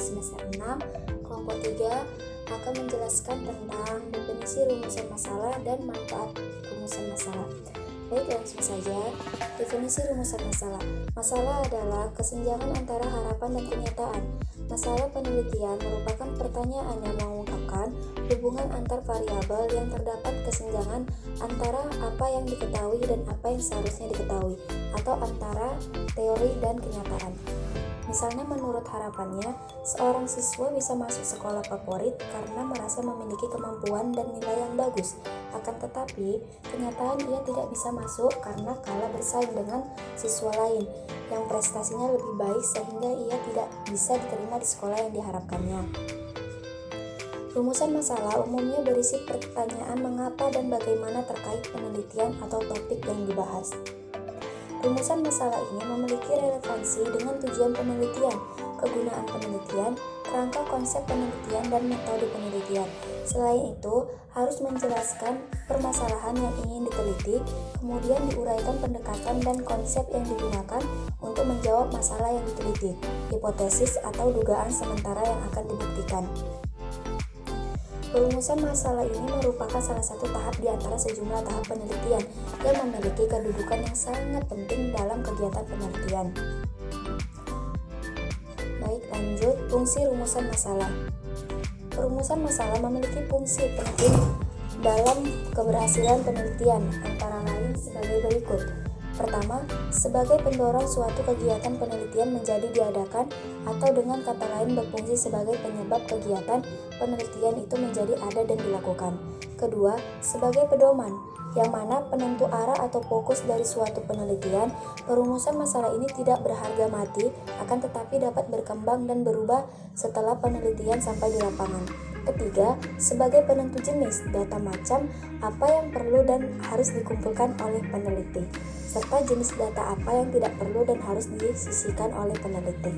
semester 6, kelompok 3 akan menjelaskan tentang definisi rumusan masalah dan manfaat rumusan masalah. Baik, langsung saja. Definisi rumusan masalah. Masalah adalah kesenjangan antara harapan dan kenyataan. Masalah penelitian merupakan pertanyaan yang mengungkapkan hubungan antar variabel yang terdapat kesenjangan antara apa yang diketahui dan apa yang seharusnya diketahui, atau antara teori dan kenyataan. Misalnya, menurut harapannya, seorang siswa bisa masuk sekolah favorit karena merasa memiliki kemampuan dan nilai yang bagus. Akan tetapi, kenyataan ia tidak bisa masuk karena kalah bersaing dengan siswa lain yang prestasinya lebih baik sehingga ia tidak bisa diterima di sekolah yang diharapkannya. Rumusan masalah umumnya berisi pertanyaan mengapa dan bagaimana terkait penelitian atau topik yang dibahas. Rumusan masalah ini memiliki relevansi dengan tujuan penelitian, kegunaan penelitian, kerangka konsep penelitian, dan metode penelitian. Selain itu, harus menjelaskan permasalahan yang ingin diteliti, kemudian diuraikan pendekatan dan konsep yang digunakan untuk menjawab masalah yang diteliti, hipotesis atau dugaan sementara yang akan dibuktikan. Perumusan masalah ini merupakan salah satu tahap di antara sejumlah tahap penelitian yang memiliki kedudukan yang sangat penting dalam kegiatan penelitian. Baik, lanjut. Fungsi rumusan masalah. Perumusan masalah memiliki fungsi penting dalam keberhasilan penelitian, antara lain sebagai berikut. Pertama, sebagai pendorong suatu kegiatan penelitian menjadi diadakan, atau dengan kata lain berfungsi sebagai penyebab kegiatan penelitian itu menjadi ada dan dilakukan. Kedua, sebagai pedoman, yang mana penentu arah atau fokus dari suatu penelitian. Perumusan masalah ini tidak berharga mati, akan tetapi dapat berkembang dan berubah setelah penelitian sampai di lapangan. Ketiga, sebagai penentu jenis, data macam apa yang perlu dan harus dikumpulkan oleh peneliti, serta jenis data apa yang tidak perlu dan harus disisihkan oleh peneliti.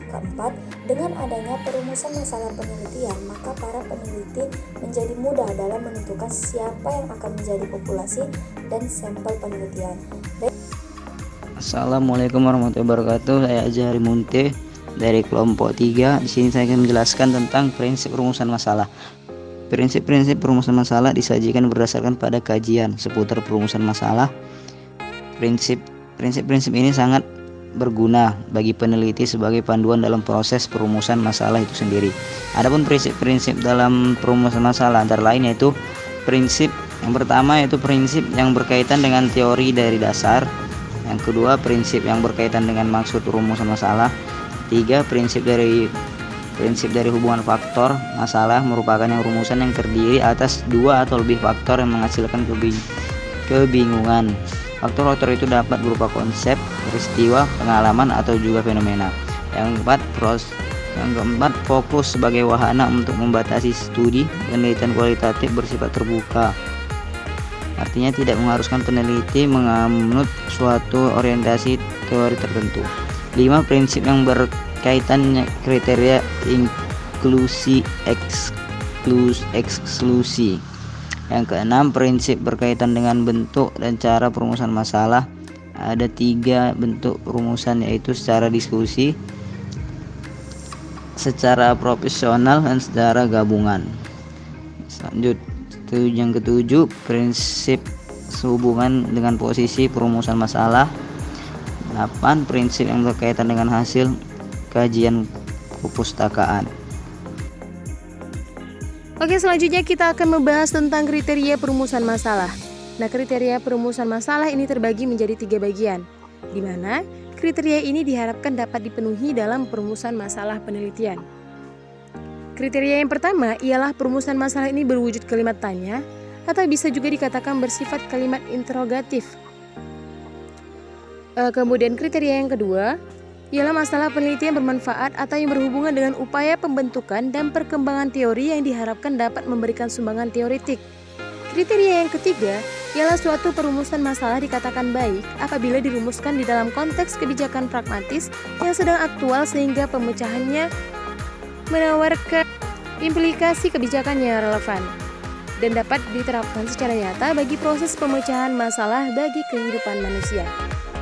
Keempat, dengan adanya perumusan masalah penelitian, maka para peneliti menjadi mudah dalam menentukan siapa yang akan menjadi populasi dan sampel penelitian. Assalamualaikum warahmatullahi wabarakatuh. Saya Azhari Munte dari kelompok 3. Di sini saya akan menjelaskan tentang prinsip rumusan masalah. Prinsip-prinsip perumusan masalah disajikan berdasarkan pada kajian seputar perumusan masalah. Prinsip-prinsip ini sangat berguna bagi peneliti sebagai panduan dalam proses perumusan masalah itu sendiri. Adapun prinsip-prinsip dalam perumusan masalah antara lain yaitu prinsip yang pertama yaitu prinsip yang berkaitan dengan teori dari dasar. Yang kedua, prinsip yang berkaitan dengan maksud rumusan masalah. Tiga, prinsip dari hubungan faktor masalah merupakan yang rumusan yang terdiri atas dua atau lebih faktor yang menghasilkan kebingungan. Faktor-faktor itu dapat berupa konsep, peristiwa, pengalaman, atau juga fenomena. Yang keempat, fokus sebagai wahana untuk membatasi studi penelitian kualitatif bersifat terbuka. Artinya tidak mengharuskan peneliti menganut suatu orientasi teori tertentu. 5. Prinsip yang berkaitan kriteria inklusi eksklusi. Yang keenam, prinsip berkaitan dengan bentuk dan cara perumusan masalah. Ada 3 bentuk perumusan, yaitu secara diskusi, secara profesional, dan secara gabungan. Lanjut, yang ketujuh, prinsip sehubungan dengan posisi perumusan masalah. 8. Prinsip yang berkaitan dengan hasil kajian perpustakaan. Oke, selanjutnya kita akan membahas tentang kriteria perumusan masalah. Nah, kriteria perumusan masalah ini terbagi menjadi 3 bagian, di mana kriteria ini diharapkan dapat dipenuhi dalam perumusan masalah penelitian. Kriteria yang pertama ialah perumusan masalah ini berwujud kalimat tanya, atau bisa juga dikatakan bersifat kalimat interrogatif. Kemudian kriteria yang kedua ialah masalah penelitian bermanfaat atau yang berhubungan dengan upaya pembentukan dan perkembangan teori yang diharapkan dapat memberikan sumbangan teoretik. Kriteria yang ketiga ialah suatu perumusan masalah dikatakan baik apabila dirumuskan di dalam konteks kebijakan pragmatis yang sedang aktual sehingga pemecahannya menawarkan implikasi kebijakan yang relevan dan dapat diterapkan secara nyata bagi proses pemecahan masalah bagi kehidupan manusia.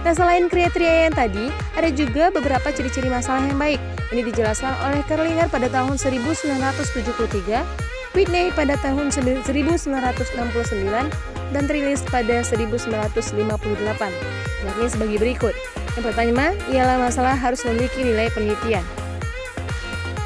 Nah, selain kriteria yang tadi, ada juga beberapa ciri-ciri masalah yang baik. Ini dijelaskan oleh Kerlinger pada tahun 1973, Whitney pada tahun 1969, dan Trilis pada 1958, yakni sebagai berikut. Yang pertama ialah masalah harus memiliki nilai penelitian.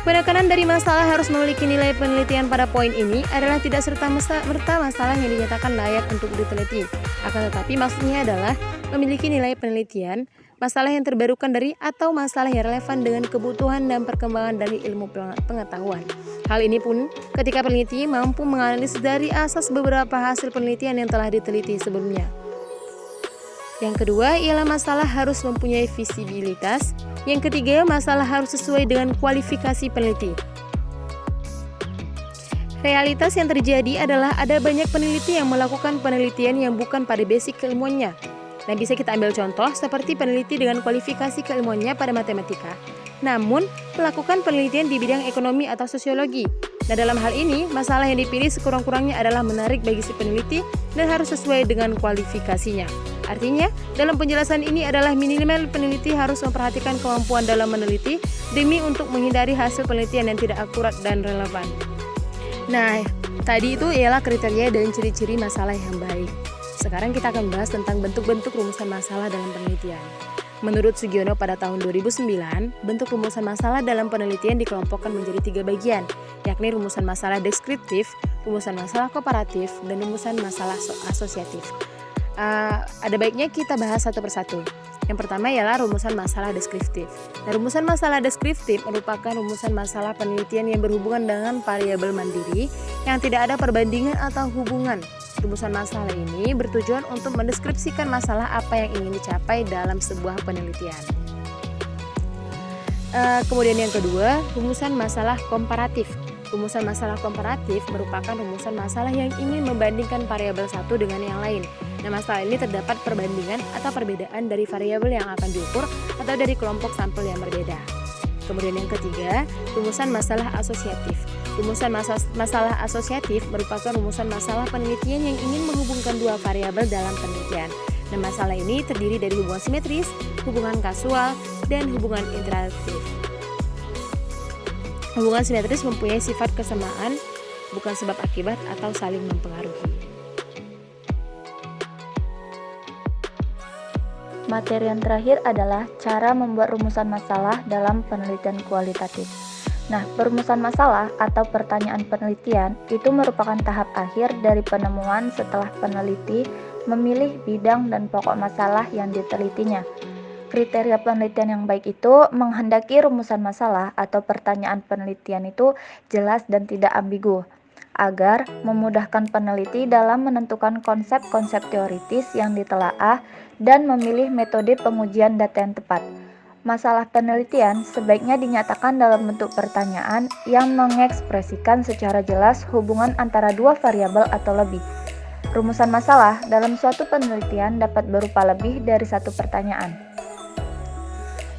Penekanan dari masalah harus memiliki nilai penelitian pada poin ini adalah tidak serta-merta masalah yang dinyatakan layak untuk diteliti. Akan tetapi maksudnya adalah memiliki nilai penelitian, masalah yang terbarukan dari atau masalah yang relevan dengan kebutuhan dan perkembangan dari ilmu pengetahuan. Hal ini pun ketika peneliti mampu menganalisis dari asas beberapa hasil penelitian yang telah diteliti sebelumnya. Yang kedua ialah masalah harus mempunyai visibilitas. Yang ketiga, masalah harus sesuai dengan kualifikasi peneliti. Realitas yang terjadi adalah ada banyak peneliti yang melakukan penelitian yang bukan pada basic keilmuannya. Nah, bisa kita ambil contoh seperti peneliti dengan kualifikasi keilmuannya pada matematika, namun melakukan penelitian di bidang ekonomi atau sosiologi. Nah, dalam hal ini, masalah yang dipilih sekurang-kurangnya adalah menarik bagi si peneliti dan harus sesuai dengan kualifikasinya. Artinya, dalam penjelasan ini adalah minimal peneliti harus memperhatikan kemampuan dalam meneliti demi untuk menghindari hasil penelitian yang tidak akurat dan relevan. Nah, tadi itu ialah kriteria dan ciri-ciri masalah yang baik. Sekarang kita akan bahas tentang bentuk-bentuk rumusan masalah dalam penelitian. Menurut Sugiono pada tahun 2009, bentuk rumusan masalah dalam penelitian dikelompokkan menjadi 3 bagian, yakni rumusan masalah deskriptif, rumusan masalah komparatif, dan rumusan masalah asosiatif. Ada baiknya kita bahas satu persatu. Yang pertama ialah rumusan masalah deskriptif. Nah, rumusan masalah deskriptif merupakan rumusan masalah penelitian yang berhubungan dengan variabel mandiri yang tidak ada perbandingan atau hubungan. Rumusan masalah ini bertujuan untuk mendeskripsikan masalah apa yang ingin dicapai dalam sebuah penelitian. Kemudian yang kedua, rumusan masalah komparatif. Rumusan masalah komparatif merupakan rumusan masalah yang ingin membandingkan variabel satu dengan yang lain. Nah, masalah ini terdapat perbandingan atau perbedaan dari variabel yang akan diukur atau dari kelompok sampel yang berbeda. Kemudian yang ketiga, rumusan masalah asosiatif. Rumusan masalah asosiatif merupakan rumusan masalah penelitian yang ingin menghubungkan 2 variabel dalam penelitian. Nah, masalah ini terdiri dari hubungan simetris, hubungan kasual, dan hubungan interaktif. Hubungan simetris mempunyai sifat kesamaan, bukan sebab akibat atau saling mempengaruhi. Materi yang terakhir adalah cara membuat rumusan masalah dalam penelitian kualitatif. Nah, perumusan masalah atau pertanyaan penelitian itu merupakan tahap akhir dari penemuan setelah peneliti memilih bidang dan pokok masalah yang ditelitinya. Kriteria penelitian yang baik itu menghendaki rumusan masalah atau pertanyaan penelitian itu jelas dan tidak ambigu, agar memudahkan peneliti dalam menentukan konsep-konsep teoritis yang ditelaah dan memilih metode pengujian data yang tepat. Masalah penelitian sebaiknya dinyatakan dalam bentuk pertanyaan yang mengekspresikan secara jelas hubungan antara 2 variabel atau lebih. Rumusan masalah dalam suatu penelitian dapat berupa lebih dari 1 pertanyaan.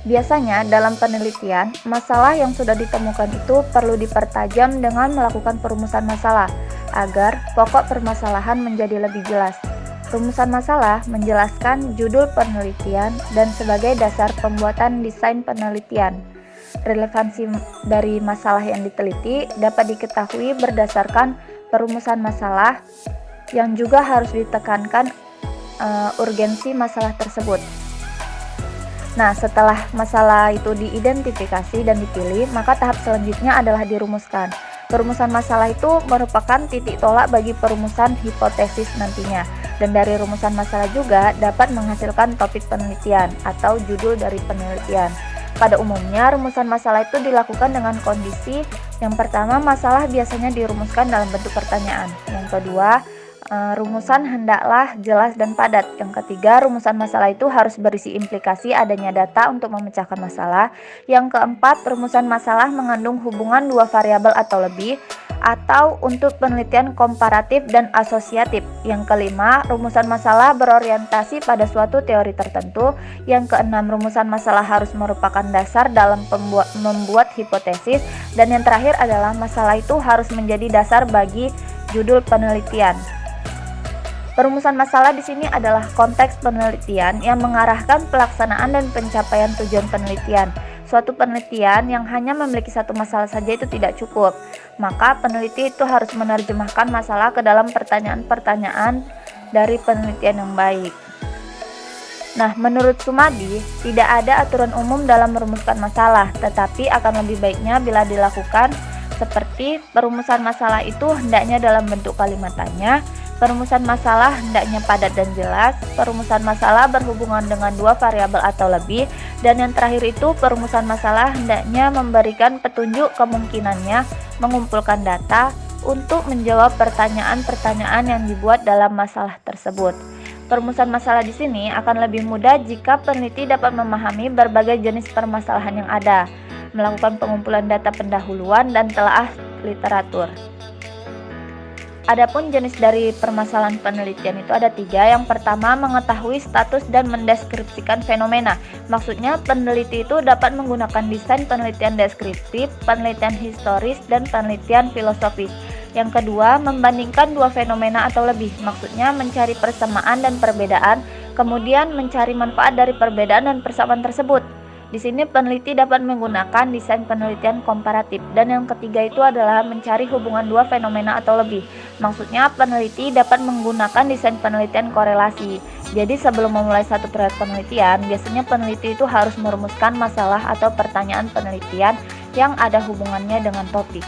Biasanya dalam penelitian, masalah yang sudah ditemukan itu perlu dipertajam dengan melakukan perumusan masalah agar pokok permasalahan menjadi lebih jelas. Rumusan masalah menjelaskan judul penelitian dan sebagai dasar pembuatan desain penelitian. Relevansi dari masalah yang diteliti dapat diketahui berdasarkan perumusan masalah yang juga harus ditekankan urgensi masalah tersebut. Nah, setelah masalah itu diidentifikasi dan dipilih, maka tahap selanjutnya adalah dirumuskan. Perumusan masalah itu merupakan titik tolak bagi perumusan hipotesis nantinya. Dan dari rumusan masalah juga dapat menghasilkan topik penelitian atau judul dari penelitian. Pada umumnya, rumusan masalah itu dilakukan dengan kondisi yang pertama, masalah biasanya dirumuskan dalam bentuk pertanyaan. Yang kedua, rumusan hendaklah jelas dan padat. Yang ketiga, rumusan masalah itu harus berisi implikasi adanya data untuk memecahkan masalah. Yang keempat, rumusan masalah mengandung hubungan 2 variabel atau lebih, atau untuk penelitian komparatif dan asosiatif. Yang kelima, rumusan masalah berorientasi pada suatu teori tertentu. Yang keenam, rumusan masalah harus merupakan dasar dalam membuat hipotesis. Dan yang terakhir adalah masalah itu harus menjadi dasar bagi judul penelitian. Perumusan masalah di sini adalah konteks penelitian yang mengarahkan pelaksanaan dan pencapaian tujuan penelitian. suatu penelitian yang hanya memiliki satu masalah saja itu tidak cukup. Maka peneliti itu harus menerjemahkan masalah ke dalam pertanyaan-pertanyaan dari penelitian yang baik. Nah, menurut Sumadi, tidak ada aturan umum dalam merumuskan masalah, tetapi akan lebih baiknya bila dilakukan seperti perumusan masalah itu hendaknya dalam bentuk kalimat tanya, perumusan masalah hendaknya padat dan jelas, perumusan masalah berhubungan dengan dua variabel atau lebih, dan yang terakhir itu perumusan masalah hendaknya memberikan petunjuk kemungkinannya mengumpulkan data untuk menjawab pertanyaan-pertanyaan yang dibuat dalam masalah tersebut. Perumusan masalah di sini akan lebih mudah jika peneliti dapat memahami berbagai jenis permasalahan yang ada, melakukan pengumpulan data pendahuluan dan telaah literatur. Adapun jenis dari permasalahan penelitian itu ada 3. Yang pertama, mengetahui status dan mendeskripsikan fenomena. Maksudnya peneliti itu dapat menggunakan desain penelitian deskriptif, penelitian historis, dan penelitian filosofis. Yang kedua, membandingkan dua fenomena atau lebih. Maksudnya mencari persamaan dan perbedaan, kemudian mencari manfaat dari perbedaan dan persamaan tersebut. Di sini peneliti dapat menggunakan desain penelitian komparatif. Dan yang ketiga itu adalah mencari hubungan dua fenomena atau lebih. Maksudnya peneliti dapat menggunakan desain penelitian korelasi. Jadi sebelum memulai satu proyek penelitian, biasanya peneliti itu harus merumuskan masalah atau pertanyaan penelitian yang ada hubungannya dengan topik.